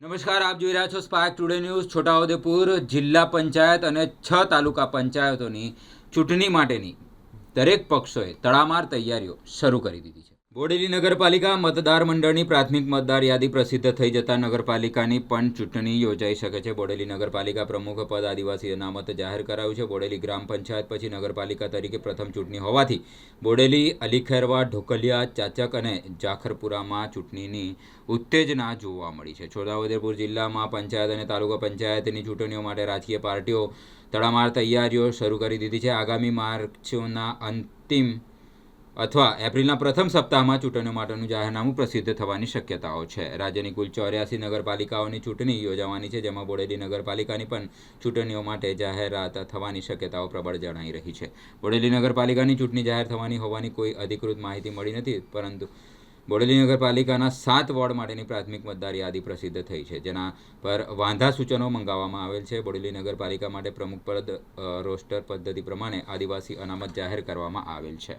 નમસ્કાર, આપ જોઈ રહ્યા છો સ્પાર્ક ટુડે ન્યૂઝ. છોટાઉદેપુર જિલ્લા પંચાયત અને 6 તાલુકા પંચાયતોની ચૂંટણી માટેની દરેક પક્ષોએ તડામાર તૈયારીઓ શરૂ કરી દીધી છે. બોડેલી નગરપાલિકા મતદાર મંડળની પ્રાથમિક મતદાર યાદી પ્રસિદ્ધ થઈ જતા નગરપાલિકાની પણ ચૂંટણી યોજાઈ શકે છે. બોડેલી નગરપાલિકા પ્રમુખ પદ આદિવાસી અનામત જાહેર કરાયું છે. બોડેલી ગ્રામ પંચાયત પછી નગરપાલિકા તરીકે પ્રથમ ચૂંટણી હોવાથી બોડેલી, અલીખેરવા, ઢોકલિયા, ચાચક અને જાખરપુરામાં ચૂંટણીની ઉત્તેજના જોવા મળી છે. છોટાઉદેપુર જિલ્લામાં પંચાયત અને તાલુકા પંચાયતની ચૂંટણીઓ માટે રાજકીય પાર્ટીઓ તડામાર તૈયારીઓ શરૂ કરી દીધી છે. આગામી માર્ચના અંતિમ અથવા એપ્રિલના પ્રથમ સપ્તાહમાં ચૂંટણીઓ માટેનું જાહેરનામું પ્રસિદ્ધ થવાની શક્યતાઓ છે. રાજ્યની કુલ 84 નગરપાલિકાઓની ચૂંટણી યોજાવાની છે, જેમાં બોડેલી નગરપાલિકાની પણ ચૂંટણીઓ માટે જાહેરાત થવાની શક્યતાઓ પ્રબળ જણાઈ રહી છે. બોડેલી નગરપાલિકાની ચૂંટણી જાહેર થવાની હોવાની કોઈ અધિકૃત માહિતી મળી નથી, પરંતુ બોડેલી નગરપાલિકાના 7 વોર્ડ માટેની પ્રાથમિક મતદાર યાદી પ્રસિદ્ધ થઈ છે, જેના પર વાંધા સૂચનો મંગાવવામાં આવેલ છે. બોડેલી નગરપાલિકા માટે પ્રમુખ પદ રોસ્ટર પદ્ધતિ પ્રમાણે આદિવાસી અનામત જાહેર કરવામાં આવેલ છે.